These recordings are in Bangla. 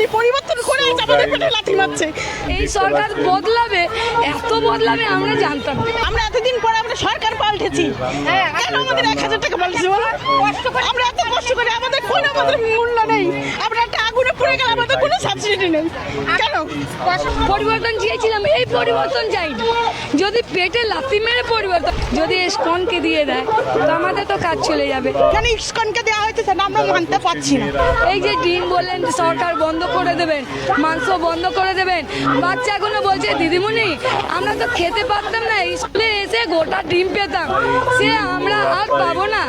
এই পরিবর্তন করে আমাদের পেটে লাথি মারছে। এই সরকার বদলাবে, এত বদলাবে আমরা জানতাম না। আমরা এতদিন পরে আমরা সরকার পাল্টেছি, কেন আমাদের 1000 টাকা পাল্টেছি বলো? আমরা এত কষ্ট করে আমাদের কোনো মূল্য নেই, আমরা একটা আগুনে পুড়ে গেলে আমাদের কোনো সাবসিডি নেই, কেন? পরিবর্তন চেয়েছিলাম, এই পরিবর্তন চাই না। যদি পেটে লাথি মেরে পরিবর্তন, যদি ইসকনকে দিয়ে দেয় তো আমাদের তো কাজ চলে যাবে। কেন ইসকনকে দেওয়া হইতেছে না আমরা মানতে পারছি না। এই যে ডিম বললেন সরকার বন্ধ করে দেবেন, মাংস বন্ধ করে দেবেন, বাচ্চাগুলো বলছে দিদিমণি আমরা তো খেতে পারতাম না, স্কুলে এসে গোটা ডিম পেতাম, সে আমরা আর পাবো না।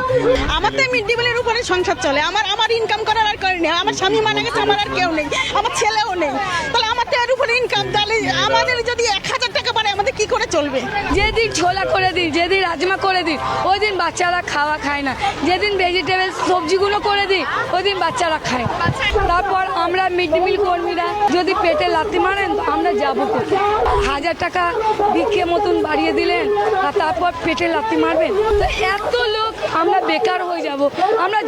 আমার তো মিড ডে মিলের উপরে সংসার চলে, আমার ইনকাম করার আর করে নেই, আমার স্বামী মারা গেছে, আমার আর কেউ নেই, আমার ছেলেও নেই, তাহলে আমার তো এর উপরে ইনকাম, তাহলে আমাদের যদি 1000 টাকা পারে আমাদের কি করে চলবে? যেদিন ছোলা করে দিই, যেদিন রাজমা করে দিই, ওই দিন বাচ্চারা খায় না। যেদিন ভেজিটেবল সবজিগুলো করে দিই, ওই দিন বাচ্চারা খায়। তারপর আমরা মিড ডে মিল কর্মীরা যদি পেটে লাথি মারেন তো আমরা যাবো কোথায়? 1000 টাকা ভিক্ষে মতন বাড়িয়ে দিলেন আর তারপর পেটে লাথি মারবেন, তো এত লোক আমরা বেকার হয়ে যাব, আমরা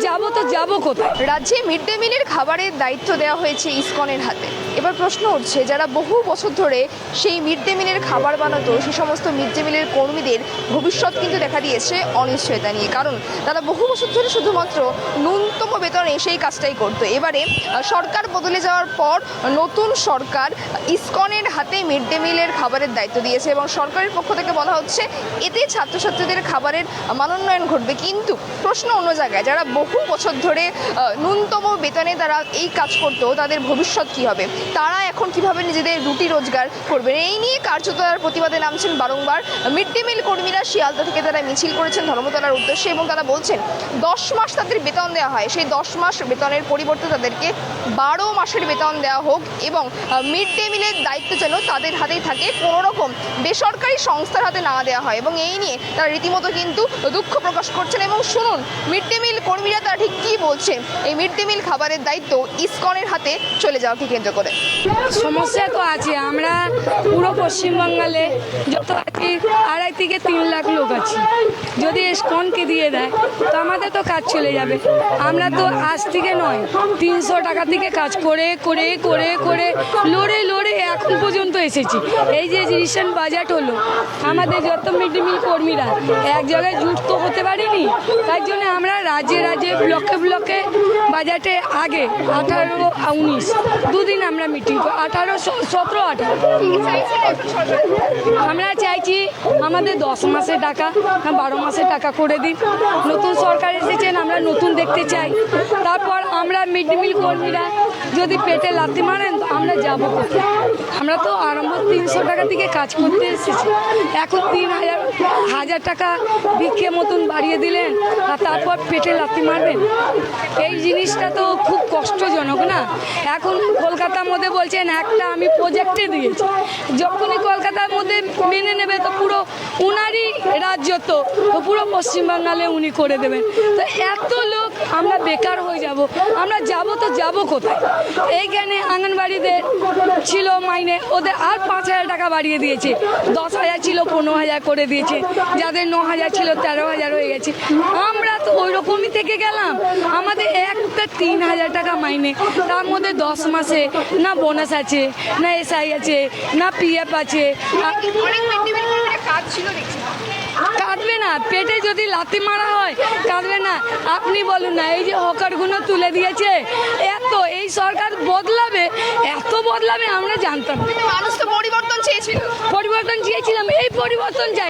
যাবো কোথায়? রাজ্যে মিড ডে মিলের খাবারের দায়িত্ব দেওয়া হয়েছে ইসকনের হাতে। এবার প্রশ্ন উঠছে, যারা বহু বছর ধরে সেই মিড ডে মিলের খাবার বানাতো, সেই সমস্ত মিড ডে মিলের কর্মীদের ভবিষ্যৎ কিন্তু দেখা দিয়েছে অনিশ্চয়তা নিয়ে। কারণ তারা বহু বছর ধরে শুধুমাত্র ন্যূনতম বেতনে সেই কাজটাই করতো। এবারে সরকার বদলে যাওয়ার পর নতুন সরকার ইসকনের হাতে মিড ডে মিলের খাবারের দায়িত্ব দিয়েছে এবং সরকারের পক্ষ থেকে বলা হচ্ছে এতে ছাত্রছাত্রীদের খাবারের মানোন্নয়ন ঘটবে। কিন্তু প্রশ্ন অন্য জায়গায়, যারা বহু বছর ধরে ন্যূনতম বেতনে তারা এই কাজ করতো, তাদের ভবিষ্যৎ কী হবে? তারা এখন কিভাবে নিজেদের রুটি রোজগার করবেন? এই নিয়ে কার্যত তারা প্রতিবাদে নামছেন বারংবার। মিড ডে মিল কর্মীরা শিয়ালদা থেকে তারা মিছিল করেছেন ধর্মতলার উদ্দেশ্যে এবং তারা বলছেন 10 মাস তাদের বেতন দেওয়া হয়, সেই 10 মাস বেতনের পরিবর্তে তাদেরকে 12 মাসের বেতন দেওয়া হোক এবং মিড ডে মিলের দায়িত্ব যেন তাদের হাতেই থাকে, কোনো রকম বেসরকারি সংস্থার হাতে না দেওয়া হয়। এবং এই নিয়ে তারা রীতিমতো কিন্তু দুঃখ প্রকাশ করছেন। এবং শুনুন মিড ডে মিল কর্মীরা তারা ঠিক কী বলছেন এই মিড ডে মিল খাবারের দায়িত্ব ইসকনের হাতে চলে যাওয়াকে কেন্দ্র করে। সমস্যা তো আছে, আমরা পুরো পশ্চিমবাংলে যত আছি 2.5 থেকে 3 লাখ লোক আছি, যদি ইসকনকে দিয়ে দেয় তো আমাদের তো কাজ চলে যাবে। আমরা তো আজ থেকে নয় 300 টাকা থেকে কাজ করে করে করে করে লড়ে এখন পর্যন্ত এসেছি। এই যে রিসেন্ট বাজেট হলো, আমাদের যত মিড ডে মিল কর্মীরা এক জায়গায় যুক্ত হতে পারিনি, তাই জন্য আমরা রাজ্যে ব্লকে বাজেটে আগে 18-19 দুদিন আমরা মিটিং 18, 17, 18 আমরা চাইছি আমাদের 10 মাসের টাকা 12 মাসের টাকা করে দিন। নতুন সরকার এসেছেন, আমরা নতুন দেখতে চাই। তারপর আমরা মিড ডে মিল কর্মীরা যদি পেটে লাথি মারেন তো আমরা যাবো কোথায়? আমরা তো আরম্ভ 300 টাকা থেকে কাজ করতে এসেছি, এখন 3000 টাকা ভিক্ষে মতন বাড়িয়ে দিলেন আর তারপর পেটে লাথি মারবেন। এই জিনিসটা তো খুব কষ্টজনক না? এখন কলকাতার মধ্যে বলছেন একটা আমি প্রজেক্টে দিয়েছি, যখনই কলকাতার মধ্যে মেনে নেবে তো পুরো উনারই রাজ্য, তো পুরো পশ্চিমবাংলে উনি করে দেবেন। তো এত লোক আমরা বেকার হয়ে যাব, আমরা যাবো কোথায়? এইখানে আঙ্গনবাড়িদের ছিল মাইনে, ওদের আর 5000 টাকা বাড়িয়ে দিয়েছে, 10,000 ছিল 15,000 করে দিয়েছে, যাদের 9,000 ছিল 13,000 হয়ে গেছে। আমরা তো ওই রকমই থেকে গেলাম, আমাদের একটা 3,000 টাকা মাইনে, তার মধ্যে 10 মাসে না বোনাস আছে, না এসআই আছে, না পিএফ আছে। কাঁদবে না? পেটে যদি লাথি মারা হয় কাঁদবে না? আপনি বলুন না, এই যে হকারগুলো তুলে দিয়েছে, এই সরকার বদলাবে, এত বদলাবে আমরা জানতাম। মানুষ তো পরিবর্তন চেয়েছিলাম, এই পরিবর্তন চাই।